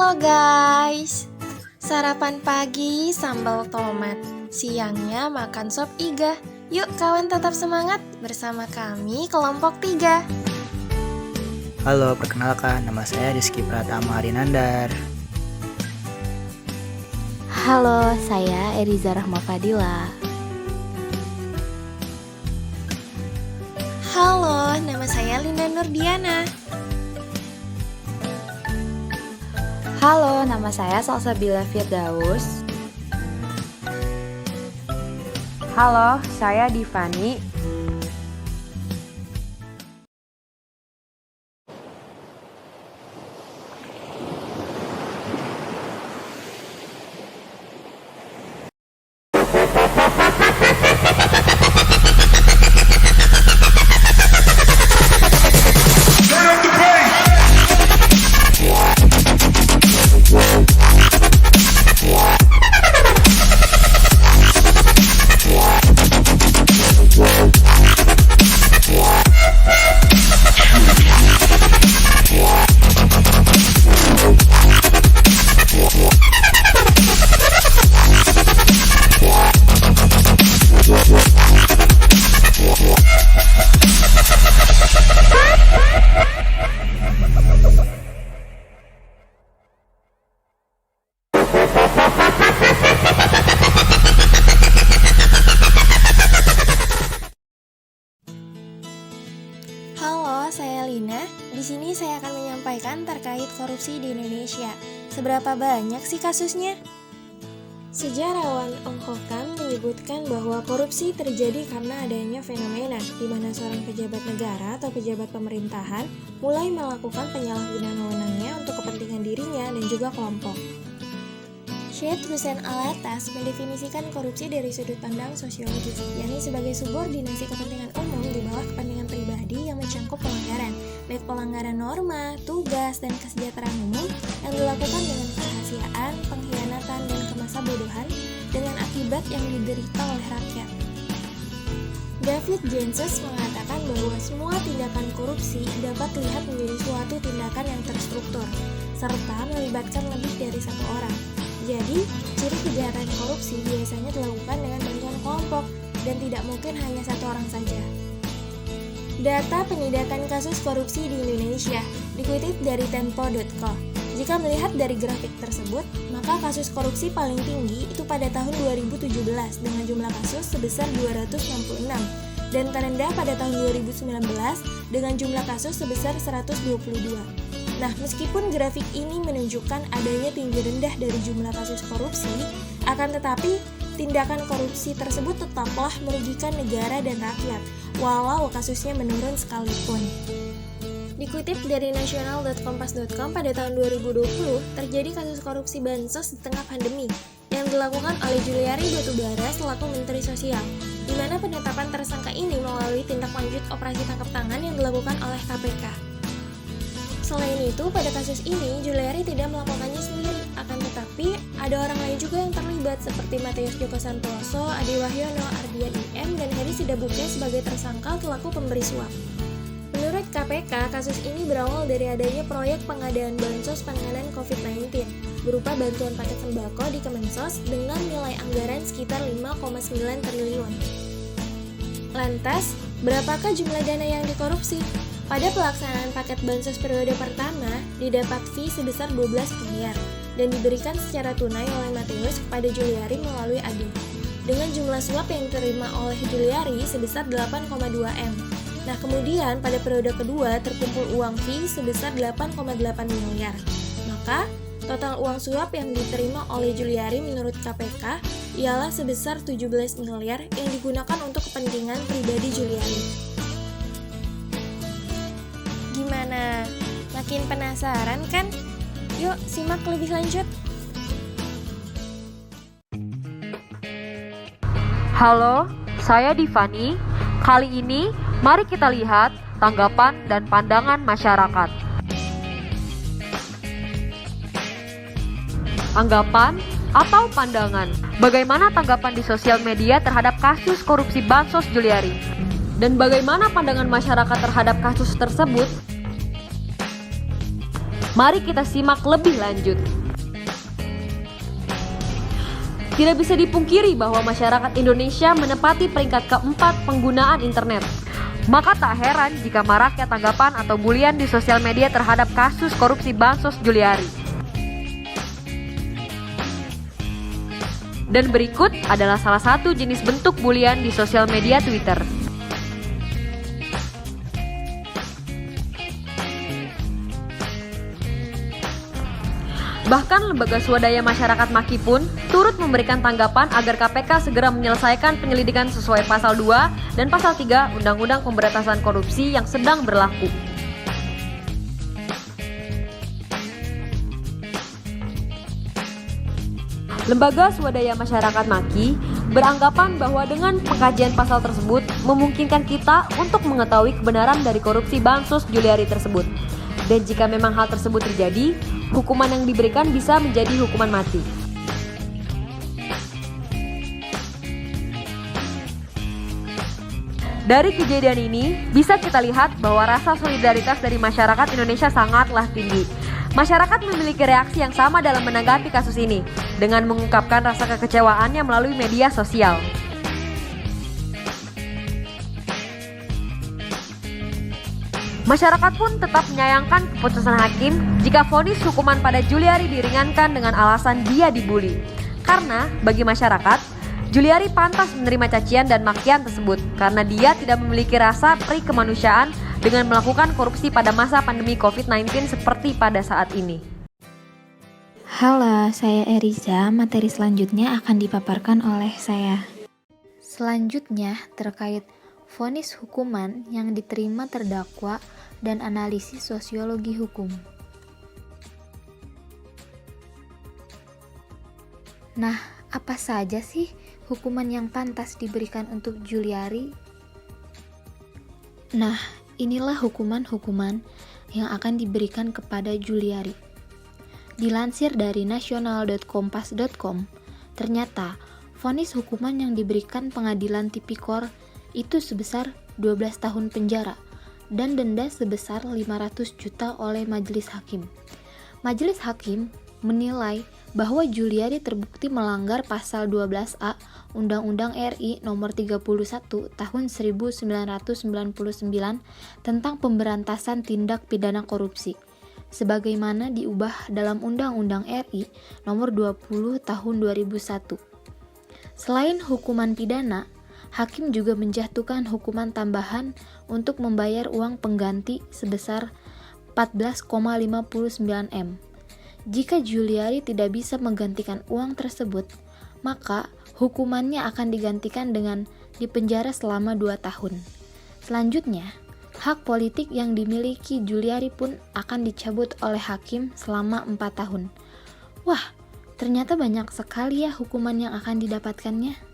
Halo guys, sarapan pagi sambal tomat, siangnya makan sop iga. Yuk kawan tetap semangat bersama kami kelompok 3. Halo, perkenalkan nama saya Rizky Pratama Harinandar. Halo, saya Eriza Rahma Fadila. Halo, nama saya Linda Nurdiana. Halo, nama saya Salsabila Firdaus. Halo, saya Divani. Halo, saya Lina. Di sini saya akan menyampaikan terkait korupsi di Indonesia. Seberapa banyak sih kasusnya? Sejarawan Ong Hokam menyebutkan bahwa korupsi terjadi karena adanya fenomena di mana seorang pejabat negara atau pejabat pemerintahan mulai melakukan penyalahgunaan wewenangnya untuk kepentingan dirinya dan juga kelompok. Syed Hussein Alatas mendefinisikan korupsi dari sudut pandang sosiologis, yakni sebagai subordinasi kepentingan umum di bawah kepentingan pribadi yang mencangkup pelanggaran, baik pelanggaran norma, tugas, dan kesejahteraan umum yang dilakukan dengan kerahasiaan, pengkhianatan, dan kemasabodohan dengan akibat yang diderita oleh rakyat. David Jensen mengatakan bahwa semua tindakan korupsi dapat dilihat menjadi suatu tindakan yang terstruktur, serta melibatkan lebih dari satu orang. Jadi, ciri kejahatan korupsi biasanya dilakukan dengan bantuan kelompok dan tidak mungkin hanya satu orang saja. Data penindakan kasus korupsi di Indonesia dikutip dari tempo.co. Jika melihat dari grafik tersebut, maka kasus korupsi paling tinggi itu pada tahun 2017 dengan jumlah kasus sebesar 266 dan terendah pada tahun 2019 dengan jumlah kasus sebesar 122. Nah, meskipun grafik ini menunjukkan adanya tinggi rendah dari jumlah kasus korupsi, akan tetapi tindakan korupsi tersebut tetaplah merugikan negara dan rakyat, walau kasusnya menurun sekalipun. Dikutip dari nasional.kompas.com pada tahun 2020, terjadi kasus korupsi bansos di tengah pandemi yang dilakukan oleh Juliari Batubara selaku Menteri Sosial, di mana penetapan tersangka ini melalui tindak lanjut operasi tangkap tangan yang dilakukan oleh KPK. Selain itu, pada kasus ini, Juliari tidak melakukannya sendiri, akan tetapi ada orang lain juga yang terlibat seperti Matius Joko Santoso, Adi Wahyono, Ardian IM, dan Heri Sidabuke sebagai tersangka selaku pemberi suap. Menurut KPK, kasus ini berawal dari adanya proyek pengadaan bansos penanganan COVID-19 berupa bantuan paket sembako di Kemensos dengan nilai anggaran sekitar 5,9 triliun. Lantas, berapakah jumlah dana yang dikorupsi? Pada pelaksanaan paket bansos periode pertama, didapat fee sebesar 12 miliar dan diberikan secara tunai oleh Matius kepada Juliari melalui Adi. Dengan jumlah suap yang diterima oleh Juliari sebesar 8,2 M. Nah, kemudian pada periode kedua terkumpul uang fee sebesar 8,8 miliar. Maka, total uang suap yang diterima oleh Juliari menurut KPK ialah sebesar 17 miliar yang digunakan untuk kepentingan pribadi Juliari. Gimana? Makin penasaran kan? Yuk simak lebih lanjut. Halo, saya Divani. Kali ini, mari kita lihat tanggapan dan pandangan masyarakat. Anggapan atau pandangan? Bagaimana tanggapan di sosial media terhadap kasus korupsi Bansos Juliari? Dan bagaimana pandangan masyarakat terhadap kasus tersebut? Mari kita simak lebih lanjut. Tidak bisa dipungkiri bahwa masyarakat Indonesia menempati peringkat keempat penggunaan internet. Maka tak heran jika maraknya tanggapan atau bulian di sosial media terhadap kasus korupsi Bansos Juliari. Dan berikut adalah salah satu jenis bentuk bulian di sosial media Twitter. Bahkan lembaga swadaya masyarakat MAKI pun turut memberikan tanggapan agar KPK segera menyelesaikan penyelidikan sesuai pasal 2 dan pasal 3 Undang-Undang Pemberantasan Korupsi yang sedang berlaku. Lembaga swadaya masyarakat MAKI beranggapan bahwa dengan pengkajian pasal tersebut memungkinkan kita untuk mengetahui kebenaran dari korupsi Bansos Juliari tersebut. Dan jika memang hal tersebut terjadi, hukuman yang diberikan bisa menjadi hukuman mati. Dari kejadian ini, bisa kita lihat bahwa rasa solidaritas dari masyarakat Indonesia sangatlah tinggi. Masyarakat memiliki reaksi yang sama dalam menanggapi kasus ini, dengan mengungkapkan rasa kekecewaannya melalui media sosial. Masyarakat pun tetap menyayangkan keputusan hakim jika vonis hukuman pada Juliari diringankan dengan alasan dia dibully. Karena bagi masyarakat, Juliari pantas menerima cacian dan makian tersebut karena dia tidak memiliki rasa peri kemanusiaan dengan melakukan korupsi pada masa pandemi COVID-19 seperti pada saat ini. Halo, saya Eriza. Materi selanjutnya akan dipaparkan oleh saya. Selanjutnya terkait vonis hukuman yang diterima terdakwa dan analisis sosiologi hukum. Nah, apa saja sih hukuman yang pantas diberikan untuk Juliari? Nah, inilah hukuman-hukuman yang akan diberikan kepada Juliari. Dilansir dari nasional.kompas.com, ternyata vonis hukuman yang diberikan pengadilan tipikor itu sebesar 12 tahun penjara dan denda sebesar 500 juta oleh majelis hakim. Majelis hakim menilai bahwa Juliari terbukti melanggar pasal 12A Undang-Undang RI Nomor 31 Tahun 1999 tentang pemberantasan tindak pidana korupsi, sebagaimana diubah dalam Undang-Undang RI Nomor 20 Tahun 2001. Selain hukuman pidana, hakim juga menjatuhkan hukuman tambahan untuk membayar uang pengganti sebesar 14,59 M. Jika Juliari tidak bisa menggantikan uang tersebut, maka hukumannya akan digantikan dengan dipenjara selama 2 tahun. Selanjutnya, hak politik yang dimiliki Juliari pun akan dicabut oleh hakim selama 4 tahun. Wah, ternyata banyak sekali ya hukuman yang akan didapatkannya.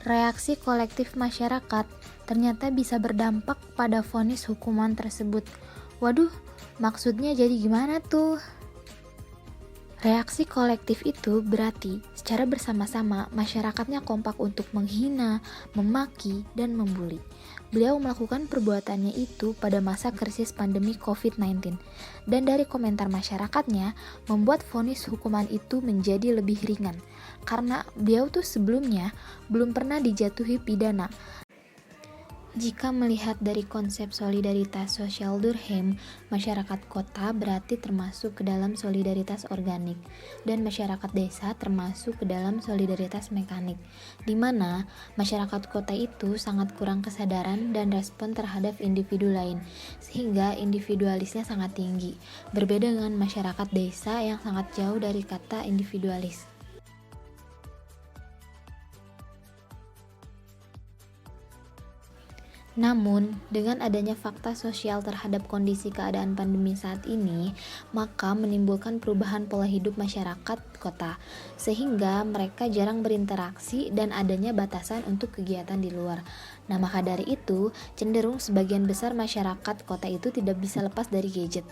Reaksi kolektif masyarakat ternyata bisa berdampak pada vonis hukuman tersebut. Waduh, maksudnya jadi gimana tuh? Reaksi kolektif itu berarti secara bersama-sama masyarakatnya kompak untuk menghina, memaki, dan membuli. Beliau melakukan perbuatannya itu pada masa krisis pandemi COVID-19. Dan dari komentar masyarakatnya membuat vonis hukuman itu menjadi lebih ringan. Karena beliau tuh sebelumnya belum pernah dijatuhi pidana. Jika melihat dari konsep solidaritas sosial Durkheim, masyarakat kota berarti termasuk ke dalam solidaritas organik, dan masyarakat desa termasuk ke dalam solidaritas mekanik, di mana masyarakat kota itu sangat kurang kesadaran dan respon terhadap individu lain, sehingga individualisnya sangat tinggi, berbeda dengan masyarakat desa yang sangat jauh dari kata individualis. Namun, dengan adanya fakta sosial terhadap kondisi keadaan pandemi saat ini, maka menimbulkan perubahan pola hidup masyarakat kota, sehingga mereka jarang berinteraksi dan adanya batasan untuk kegiatan di luar. Nah, maka dari itu, cenderung sebagian besar masyarakat kota itu tidak bisa lepas dari gadget.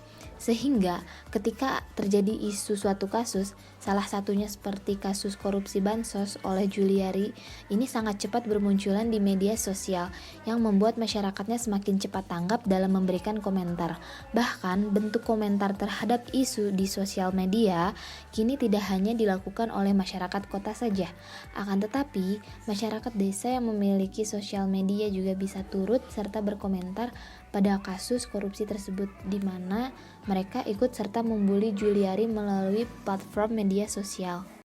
Sehingga ketika terjadi isu suatu kasus, salah satunya seperti kasus korupsi bansos oleh Juliari, ini sangat cepat bermunculan di media sosial yang membuat masyarakatnya semakin cepat tanggap dalam memberikan komentar. Bahkan bentuk komentar terhadap isu di sosial media kini tidak hanya dilakukan oleh masyarakat kota saja, akan tetapi masyarakat desa yang memiliki sosial media juga bisa turut serta berkomentar pada kasus korupsi tersebut, di mana mereka ikut serta membuli Juliari melalui platform media sosial.